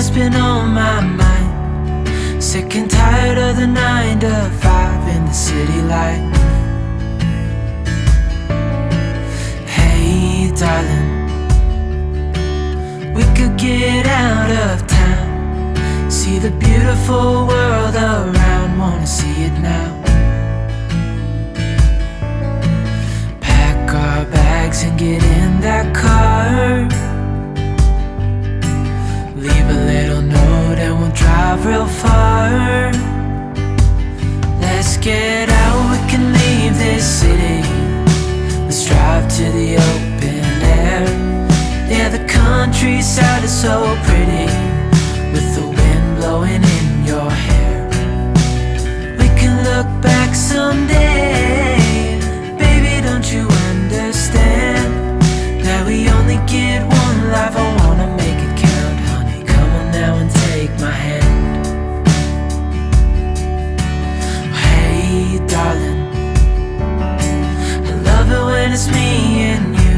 what's been on my mind. Sick and tired of the 9 to 5 in the city light. Hey darling, we could get out of town, see the beautiful world around, wanna see it now. Pack our bags and get in that car, leave a little note and we'll drive real far. Let's get out, we can leave this city. Let's drive to the open air. Yeah, the countryside is so pretty, with the wind blowing in your hair. We can look back someday. Baby, don't you understand that we only get one life? I wanna make it count, honey. Come on now and take my hand. Hey darling, I love it when it's me and you,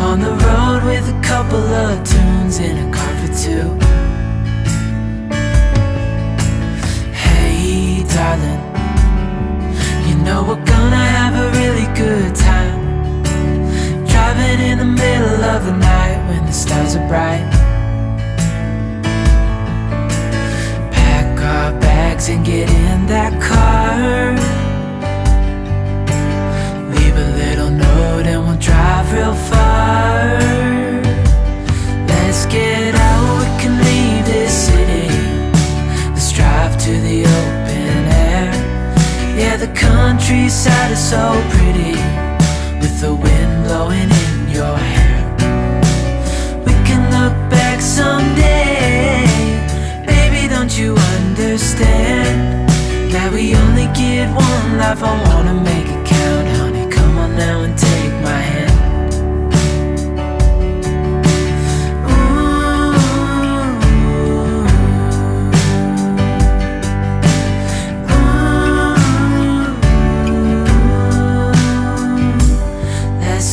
on the road with a couple of tunes in a car for two. Hey darling, you know we're gonna have a really good time, driving in the middle of the night when the stars are bright. Pack our bags and get in that car, leave a little note and we'll drive real far. Let's get out, we can leave this city. Let's drive to the open air. Yeah, the countryside is so pretty, with the wind blowing in your hair. We can look back someday. Baby, don't you understand that we only get one life? I wanna make it count, honey. Come on now and take my hand.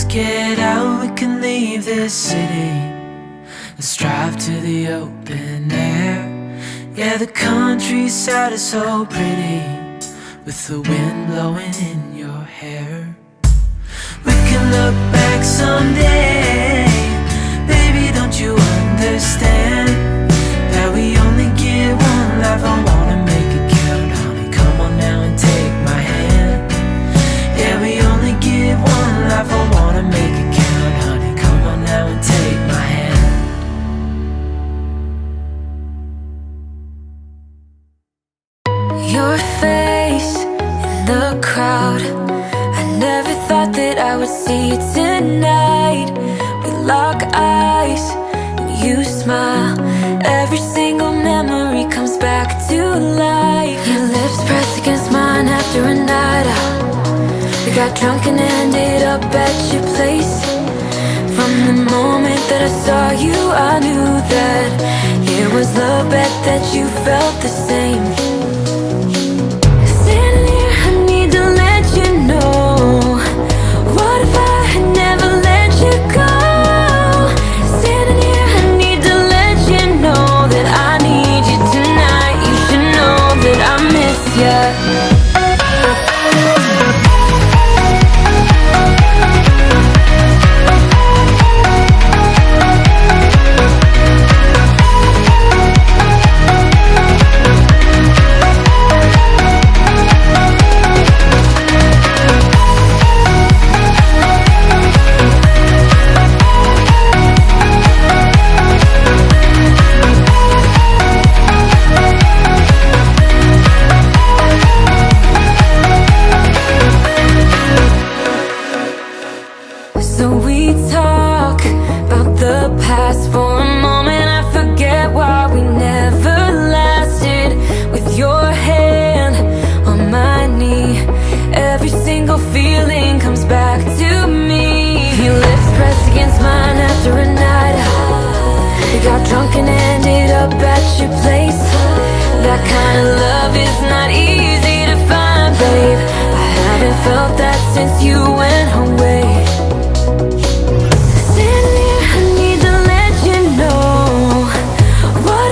Get out, we can leave this city. Let's drive to the open air. Yeah, the countryside is so pretty, with the wind blowing in your hair. We can look back someday. Baby, don't you understand that we only get one life? I wanna make it count, honey. Come on now and take my hand. Yeah, we only get one life. I wanna make it count, honey. Come on now and take my hand. Your face in the crowd, I never thought that I would see you tonight. We lock eyes and you smile, every single memory comes back to life. Your lips press against mine after a night out. We got drunk and ended up at your place. From the moment that I saw you, I knew that it was love, bet that you felt the same. Standing here, I need to let you know, what if I had never let you go? Standing here, I need to let you know that I need you tonight. You should know that I miss you. Felt that since you went away. Standing here, I need to let you know, what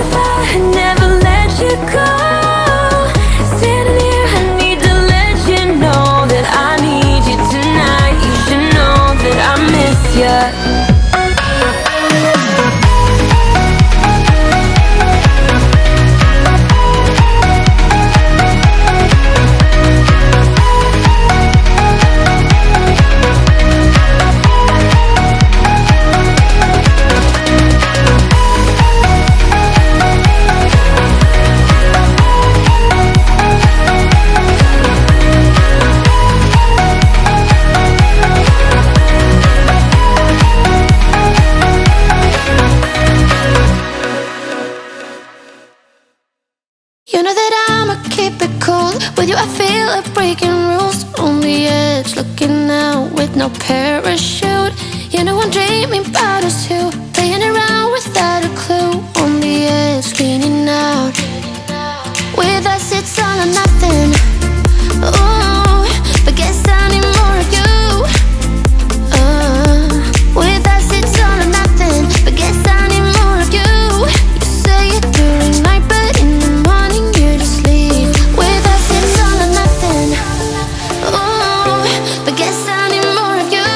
You know that I'ma keep it cool. With you I feel like breaking rules. On the edge, looking out with no parachute. You know I'm dreaming about us two, playing around without a clue. On the edge, leaning out. With us it's all or nothing. Ooh, but guess I need more of you. With us it's all or nothing, but guess I need more of you. You say it during night, but in the morning you just leave. With us it's all or nothing. Ooh, but guess I need more of you.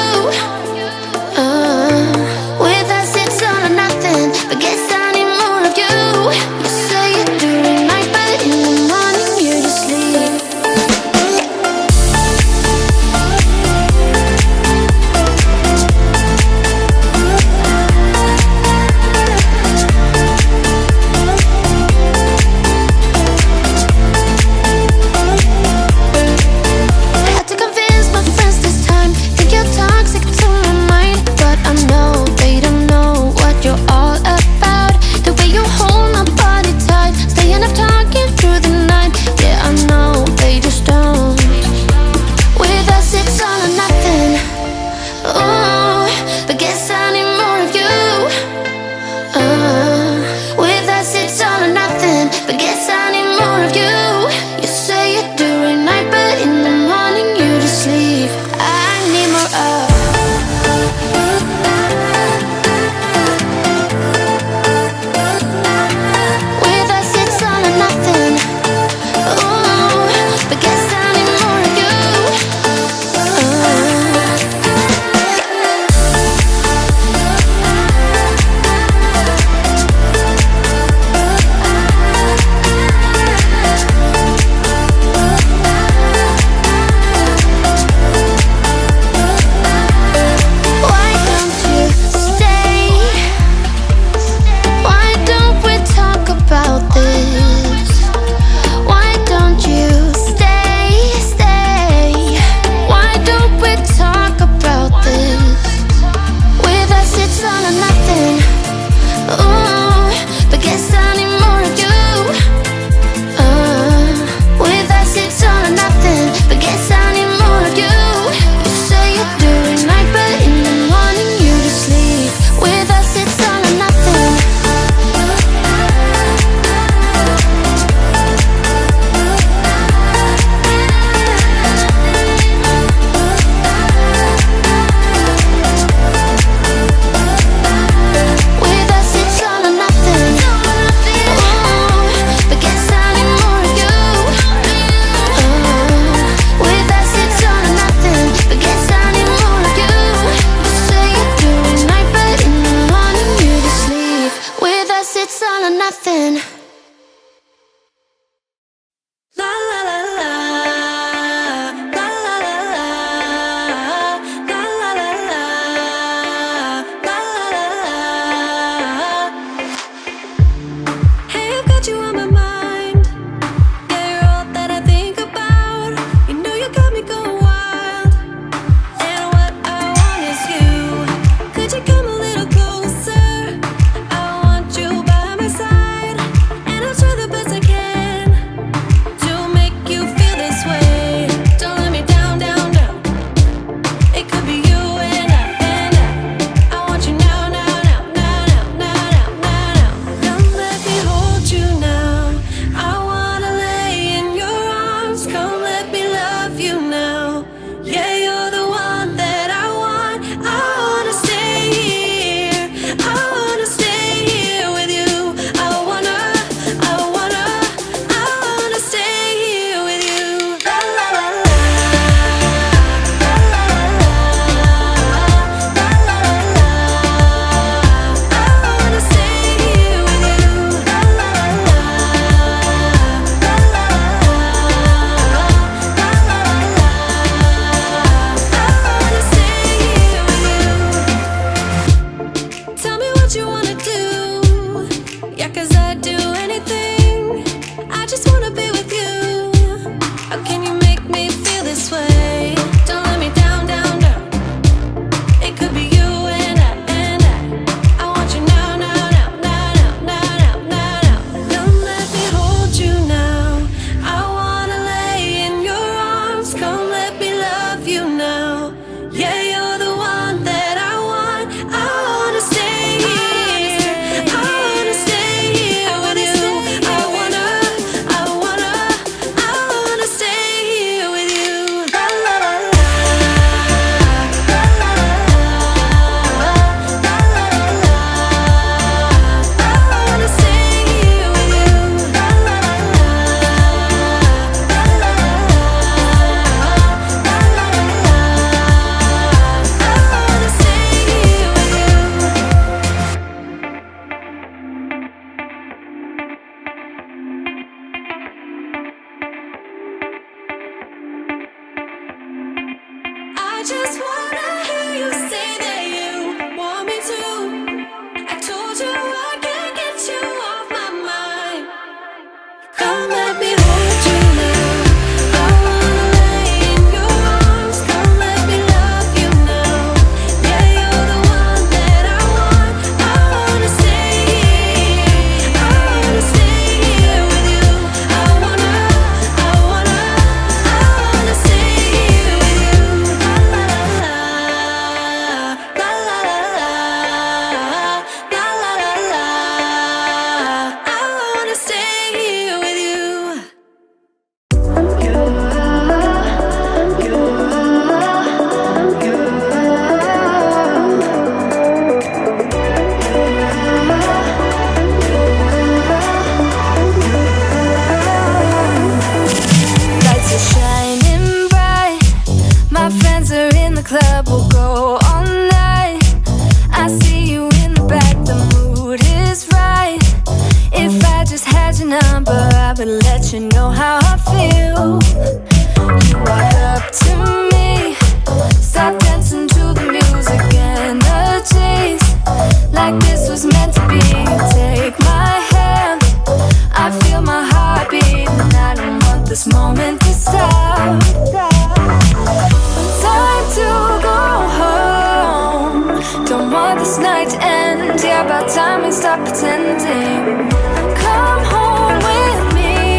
night to end. Yeah, about time we stop pretending. Come home with me.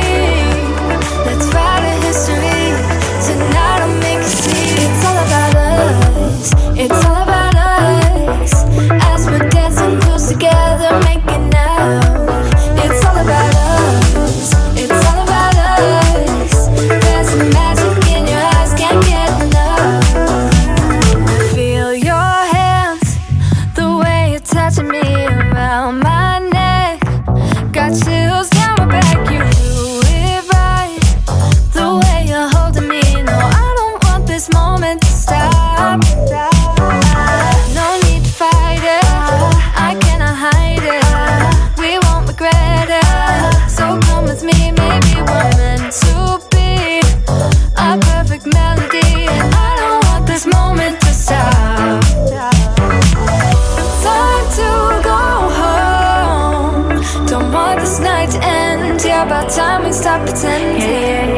Let's write a history. Tonight I'll make you see. It's all about us. It's all about us. As we're dancing close together, making out. It's all about us. It's all about us. There's some magic in your eyes, can't get enough. Feel your hands, the way you're touching me around my neck. Got chills down my back, you do it right. The way you're holding me, no, I don't want this moment to stop. No need to fight it, I cannot hide it. We won't regret it, so come with me. Maybe we're meant to be a perfect melody, and I don't want this moment to stop. Time to go home. Don't want this night to end. Yeah, about time we stop pretending.